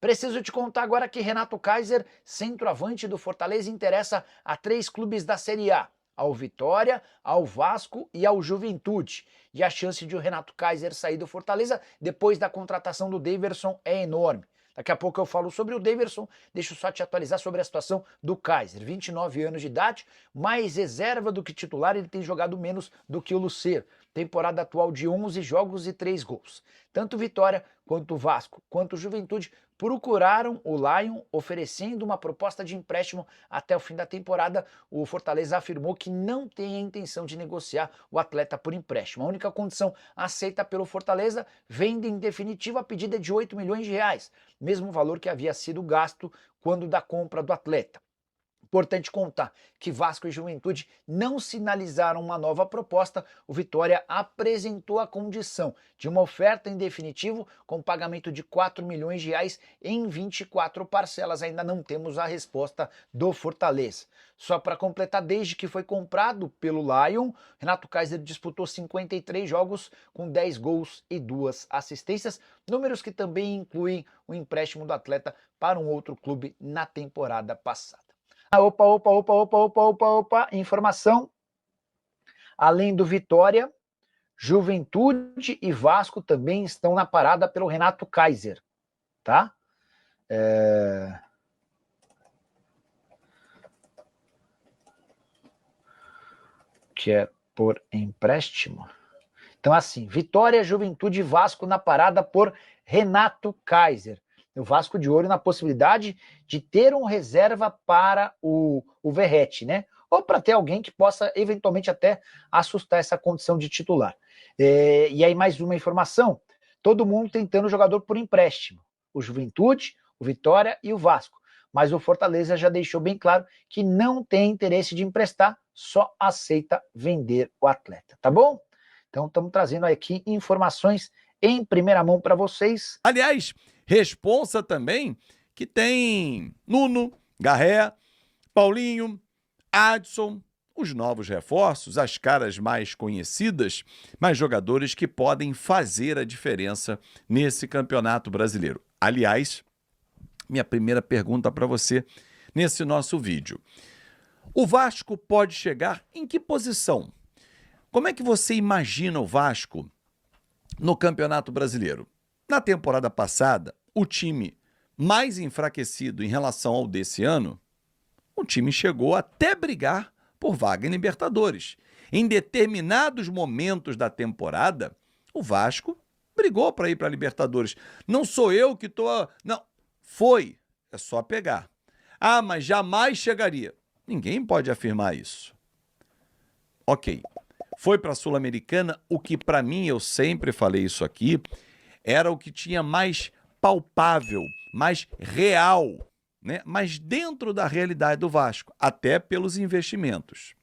Preciso te contar agora que Renato Kaiser, centroavante do Fortaleza, interessa a 3 clubes da Série A, ao Vitória, ao Vasco e ao Juventude. E a chance de o Renato Kaiser sair do Fortaleza depois da contratação do Daverson é enorme. Daqui a pouco eu falo sobre o Daverson, deixa eu só te atualizar sobre a situação do Kaiser. 29 anos de idade, mais reserva do que titular, ele tem jogado menos do que o Lucero. Temporada atual de 11 jogos e 3 gols. Tanto Vitória, quanto Vasco, quanto Juventude procuraram o Lion oferecendo uma proposta de empréstimo até o fim da temporada. O Fortaleza afirmou que não tem a intenção de negociar o atleta por empréstimo. A única condição aceita pelo Fortaleza, venda em definitivo a pedida de 8 milhões de reais, mesmo valor que havia sido gasto quando da compra do atleta. Importante contar que Vasco e Juventude não sinalizaram uma nova proposta. O Vitória apresentou a condição de uma oferta em definitivo com pagamento de 4 milhões de reais em 24 parcelas. Ainda não temos a resposta do Fortaleza. Só para completar, desde que foi comprado pelo Lion, Renato Kaiser disputou 53 jogos com 10 gols e 2 assistências, números que também incluem o empréstimo do atleta para um outro clube na temporada passada. Opa, informação. Além do Vitória, Juventude e Vasco também estão na parada pelo Renato Kaiser, tá? Que é por empréstimo. Então assim, Vitória, Juventude e Vasco na parada por Renato Kaiser. O Vasco de olho na possibilidade de ter um reserva para o Verratti, né? Ou para ter alguém que possa eventualmente até assustar essa condição de titular. E aí mais uma informação, todo mundo tentando jogador por empréstimo. O Juventude, o Vitória e o Vasco. Mas o Fortaleza já deixou bem claro que não tem interesse de emprestar, só aceita vender o atleta, tá bom? Então estamos trazendo aqui informações em primeira mão para vocês. Aliás, responsa também que tem Nuno, Garré, Paulinho, Adson, os novos reforços, as caras mais conhecidas, mas jogadores que podem fazer a diferença nesse Campeonato Brasileiro. Aliás, minha primeira pergunta para você nesse nosso vídeo. O Vasco pode chegar em que posição? Como é que você imagina o Vasco no Campeonato Brasileiro? Na temporada passada, o time mais enfraquecido em relação ao desse ano, o time chegou até brigar por vaga em Libertadores. Em determinados momentos da temporada, o Vasco brigou para ir para a Libertadores. Não sou eu que estou... Não, foi. É só pegar. Ah, mas jamais chegaria. Ninguém pode afirmar isso. Ok. Foi para a Sul-Americana, o que para mim, eu sempre falei isso aqui, era o que tinha mais palpável, mais real, né? Mas dentro da realidade do Vasco, até pelos investimentos.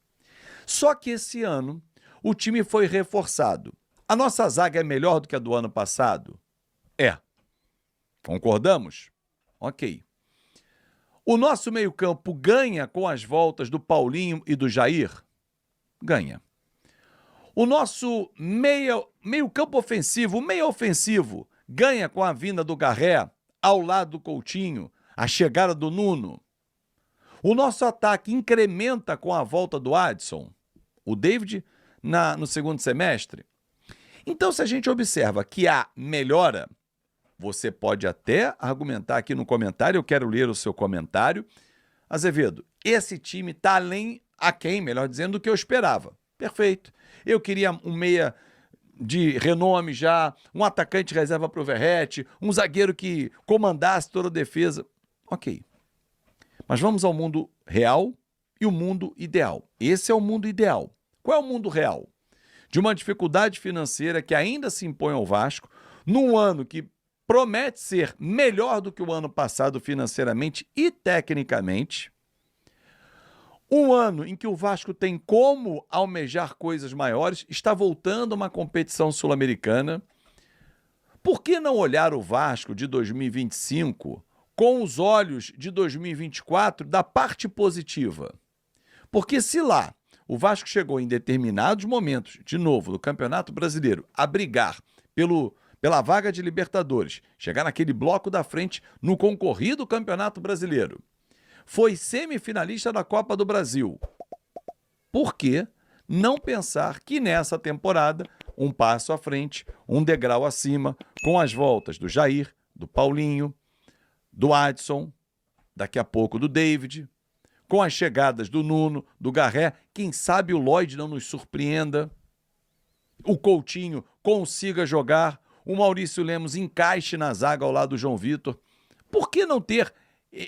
Só que esse ano o time foi reforçado. A nossa zaga é melhor do que a do ano passado? É. Concordamos? Ok. O nosso meio-campo ganha com as voltas do Paulinho e do Jair? Ganha. O nosso meio-campo ofensivo, o meio ofensivo, ganha com a vinda do Garré ao lado do Coutinho, a chegada do Nuno. O nosso ataque incrementa com a volta do Adson, o David no segundo semestre. Então, se a gente observa que há melhora, você pode até argumentar aqui no comentário, eu quero ler o seu comentário. Azevedo, esse time está aquém, melhor dizendo, do que eu esperava. Perfeito. Eu queria um meia de renome já, um atacante reserva para o Verratti, um zagueiro que comandasse toda a defesa. Ok. Mas vamos ao mundo real e o mundo ideal. Esse é o mundo ideal. Qual é o mundo real? De uma dificuldade financeira que ainda se impõe ao Vasco, num ano que promete ser melhor do que o ano passado financeiramente e tecnicamente. Um ano em que o Vasco tem como almejar coisas maiores, está voltando a uma competição sul-americana. Por que não olhar o Vasco de 2025 com os olhos de 2024 da parte positiva? Porque se lá o Vasco chegou em determinados momentos, de novo, no Campeonato Brasileiro, a brigar pela vaga de Libertadores, chegar naquele bloco da frente no concorrido Campeonato Brasileiro. Foi semifinalista da Copa do Brasil. Por que não pensar que nessa temporada, um passo à frente, um degrau acima, com as voltas do Jair, do Paulinho, do Adson, daqui a pouco do David, com as chegadas do Nuno, do Garré, quem sabe o Lloyd não nos surpreenda, o Coutinho consiga jogar, o Maurício Lemos encaixe na zaga ao lado do João Vitor. Por que não ter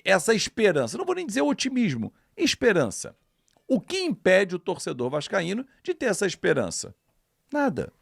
essa esperança? Não vou nem dizer otimismo, esperança. O que impede o torcedor vascaíno de ter essa esperança? Nada.